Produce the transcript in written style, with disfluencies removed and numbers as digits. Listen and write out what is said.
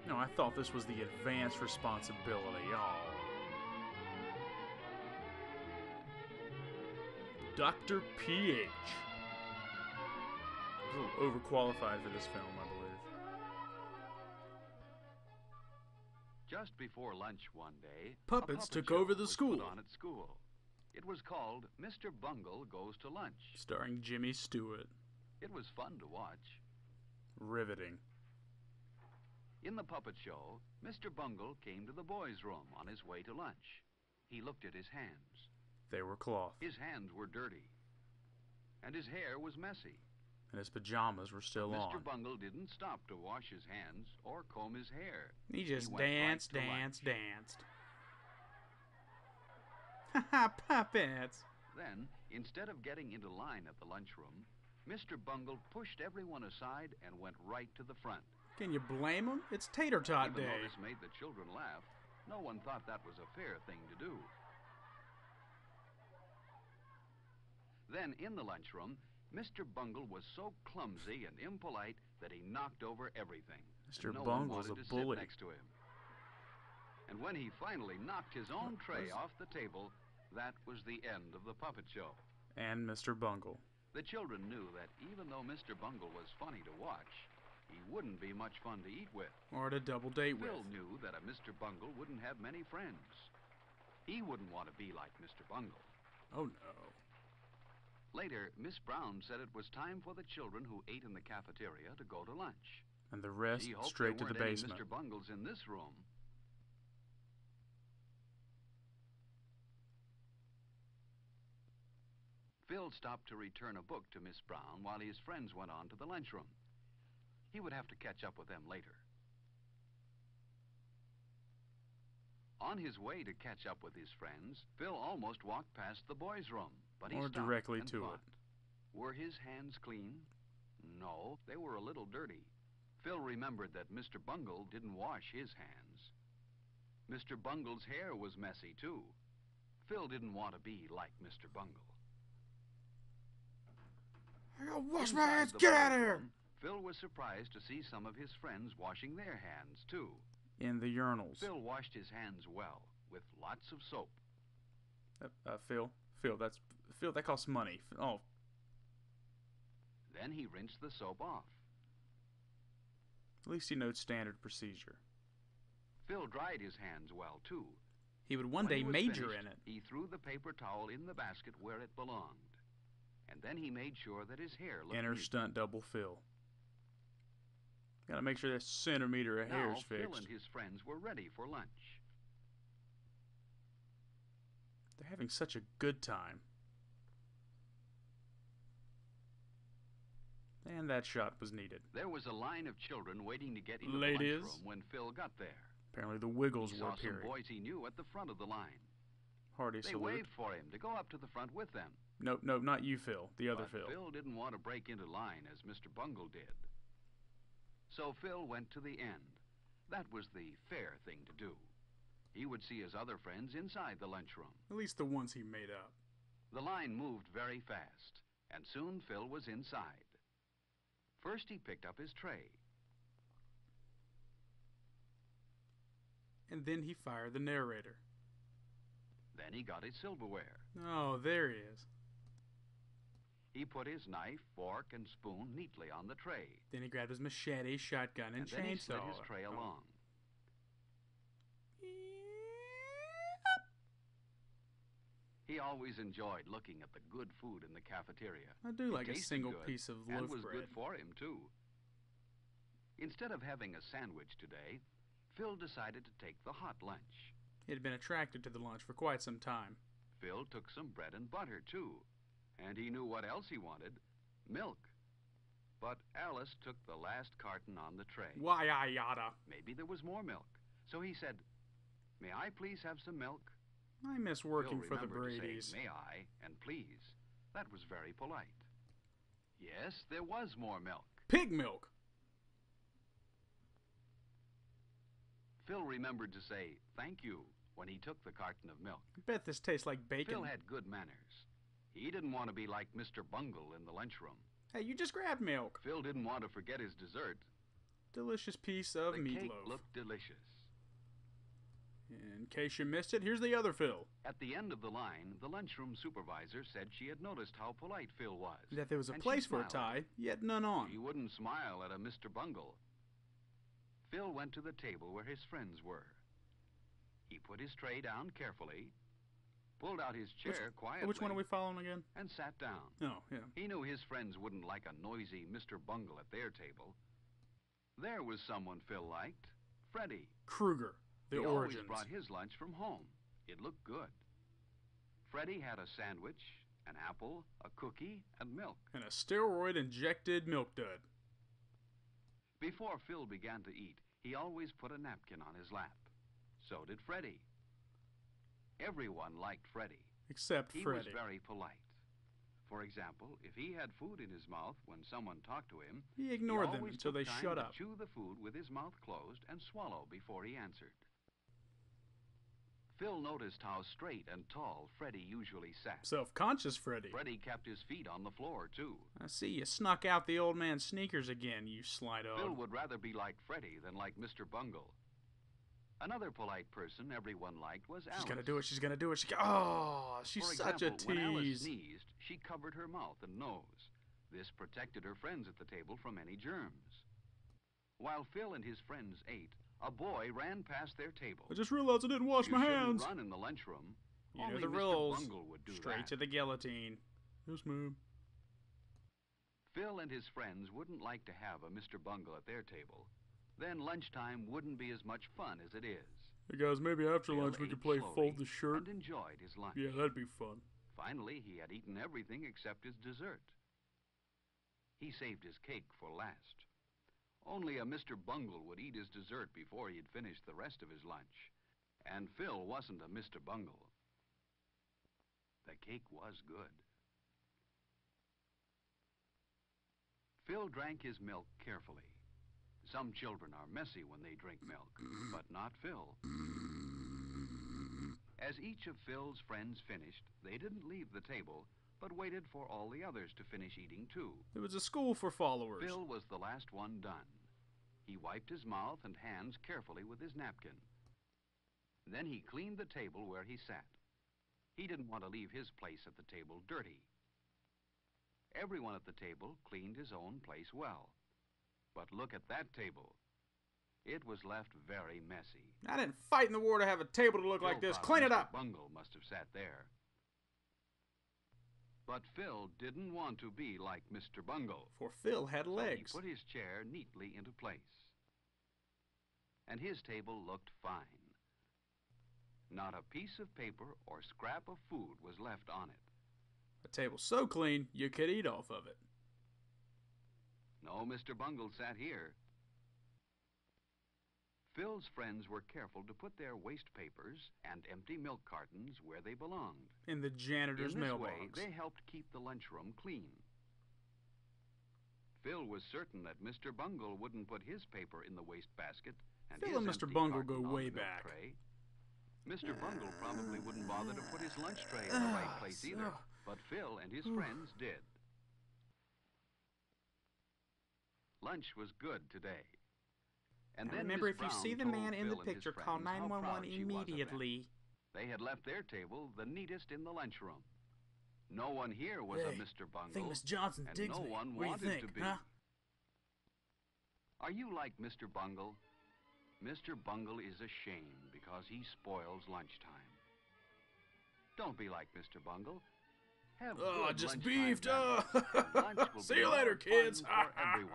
No, I thought this was the advanced responsibility. Oh. Dr. PH. He's a little overqualified for this film, I believe. Just before lunch one day, Puppets a puppet took over show the was school. put on at school. It was called Mr. Bungle Goes to Lunch. Starring Jimmy Stewart. It was fun to watch. Riveting. In the puppet show, Mr. Bungle came to the boys' room on his way to lunch. He looked at his hands. They were cloth. His hands were dirty, and his hair was messy. And his pajamas were still on. Mr. Bungle didn't stop to wash his hands or comb his hair. He just went danced, right to danced, lunch. danced. Haha, puppets! Then, instead of getting into line at the lunchroom, Mr. Bungle pushed everyone aside and went right to the front. Can you blame him? It's Tater Tot Even though Day. this made the children laugh, no one thought that was a fair thing to do. Then, in the lunchroom, Mr. Bungle was so clumsy and impolite that he knocked over everything. Mr. And no Bungle's one a wanted to bully. sit next to him. And when he finally knocked his own tray off the table, that was the end of the puppet show. And Mr. Bungle. The children knew that even though Mr. Bungle was funny to watch, he wouldn't be much fun to eat with. Or to double date Phil with. knew that a Mr. Bungle wouldn't have many friends. He wouldn't want to be like Mr. Bungle. Oh no. Later, Miss Brown said it was time for the children who ate in the cafeteria to go to lunch. And the rest She hoped straight to there the weren't any basement. Mr. Bungles in this room. Phil stopped to return a book to Miss Brown while his friends went on to the lunchroom. He would have to catch up with them later. On his way to catch up with his friends, Phil almost walked past the boys' room, but he Or stopped directly and to thought. it. Were his hands clean? No, they were a little dirty. Phil remembered that Mr. Bungle didn't wash his hands. Mr. Bungle's hair was messy, too. Phil didn't want to be like Mr. Bungle. I gotta wash my Inside hands! the Get out of boys' here! room, Phil was surprised to see some of his friends washing their hands, too. In the urinals. Phil washed his hands well, with lots of soap. Phil, that costs money. Oh, Then he rinsed the soap off. at least he knows standard procedure. Phil dried his hands well, too. He would one When day he was major finished, in it. He threw the paper towel in the basket where it belonged. And then he made sure that his hair looked Inner neat. stunt double Phil. Gotta make sure that centimeter of Now, hair's Phil fixed. and his friends were ready for lunch. They're having such a good time. And that shot was needed. There was a line of children waiting to get into the Ladies. lunchroom when Phil got there. Apparently the Wiggles He were saw some appearing. boys he knew at the front of the line. Hearty They salute. waved for him to go up to the front with them. Nope, not you, Phil. The other But Phil didn't want to break into line as Mr. Bungle did. So Phil went to the end. That was the fair thing to do. He would see his other friends inside the lunchroom. At least the ones he made up. The line moved very fast, and soon Phil was inside. First he picked up his tray. And then he fired the narrator. Then he got his silverware. Oh, there he is. He put his knife, fork, and spoon neatly on the tray. Then he grabbed his machete, shotgun, and then he slid chainsaw. his tray along. He always enjoyed looking at the good food in the cafeteria. I do like It a tasted single good piece of and loaf was bread. good for him, too. Instead of having a sandwich today, Phil decided to take the hot lunch. He had been attracted to the lunch for quite some time. Phil took some bread and butter, too. And he knew what else he wanted. Milk. But Alice took the last carton on the tray. Why, I yada. Maybe there was more milk. So he said, "May I please have some milk?" I miss working Phil for the remembered to Brady's. say, "May I?" and "please." That was very polite. Yes, there was more milk. Pig milk! Phil remembered to say, "Thank you," when he took the carton of milk. I bet this tastes like bacon. Phil had good manners. He didn't want to be like Mr. Bungle in the lunchroom. Hey, you just grabbed milk. Phil didn't want to forget his dessert. delicious piece of The cake meatloaf. looked delicious. In case you missed it, here's the other Phil. At the end of the line, the lunchroom supervisor said she had noticed how polite Phil was. That there was a and place she for a smiled. tie, yet none on. He wouldn't smile at a Mr. Bungle. Phil went to the table where his friends were. He put his tray down carefully, pulled out his chair quietly, Which one are we following again? and sat down. Oh, yeah. He knew his friends wouldn't like a noisy Mr. Bungle at their table. There was someone Phil liked, Freddie. Kruger, the He origins. always brought his lunch from home. It looked good. Freddie had a sandwich, an apple, a cookie, and milk. And a steroid-injected milk dud. Before Phil began to eat, he always put a napkin on his lap. So did Freddie. Everyone liked Freddie. Except He Freddie. was very polite. For example, if he had food in his mouth when someone talked to him, He ignored them always until took they time shut to up. chew the food with his mouth closed and swallow before he answered. Phil noticed how straight and tall Freddie usually sat. Self-conscious Freddie. Freddie kept his feet on the floor, too. I see you snuck out the old man's sneakers again, you sly dog. Phil would rather be like Freddie than like Mr. Bungle. Another polite person everyone liked was Alice. She's gonna do it, she's gonna do it. Oh, she's For such a example, when Alice tease. sneezed, she covered her mouth and nose. This protected her friends at the table from any germs. While Phil and his friends ate, a boy ran past their table. I just realized I didn't wash You my shouldn't hands. run in the lunchroom. You know Only the Mr. rules. Bungle would do Straight that. to the guillotine. Yes, ma'am. Phil and his friends wouldn't like to have a Mr. Bungle at their table. Then lunchtime wouldn't be as much fun as it is. Hey guys, maybe after Phil lunch we ate could play slowly Fold the Shirt. and enjoyed his lunch. Yeah, that'd be fun. Finally, he had eaten everything except his dessert. He saved his cake for last. Only a Mr. Bungle would eat his dessert before he'd finished the rest of his lunch. And Phil wasn't a Mr. Bungle. The cake was good. Phil drank his milk carefully. Some children are messy when they drink milk, but not Phil. As each of Phil's friends finished, they didn't leave the table, but waited for all the others to finish eating too. It was a school for followers. Phil was the last one done. He wiped his mouth and hands carefully with his napkin. Then he cleaned the table where he sat. He didn't want to leave his place at the table dirty. Everyone at the table cleaned his own place well. But look at that table. It was left very messy. I didn't fight in the war to have a table to look like Phil this. thought Clean it Mr. up. Bungle must have sat there. But Phil didn't want to be like Mr. Bungle. For Phil had So legs. he put his chair neatly into place. And his table looked fine. Not a piece of paper or scrap of food was left on it. A table so clean you could eat off of it. No Mr. Bungle sat here. Phil's friends were careful to put their waste papers and empty milk cartons where they belonged. In the janitor's In this mailbox. way, they helped keep the lunchroom clean. Phil was certain that Mr. Bungle wouldn't put his paper in the waste basket and Phil his and Mr. empty Bungle carton go on way the milk back. tray. Mr. Bungle probably wouldn't bother to put his lunch tray in the right place either, but Phil and his friends did. Lunch was good today. And Now then remember, Miss if you Brown see the told man in the Phil and his picture, call friends how proud 911 she was of them. immediately. They had left their table the neatest in the lunchroom. No one here was a Hey, Mr. I Bungle, think Miss Johnson and digs no me. one What do you wanted think, to be. huh? Are you like Mr. Bungle? Mr. Bungle is a shame because he spoils lunchtime. Don't be like Mr. Bungle. Have Oh, good just lunchtime beefed. manners, and lunch will See be you more later, fun kids. for everyone.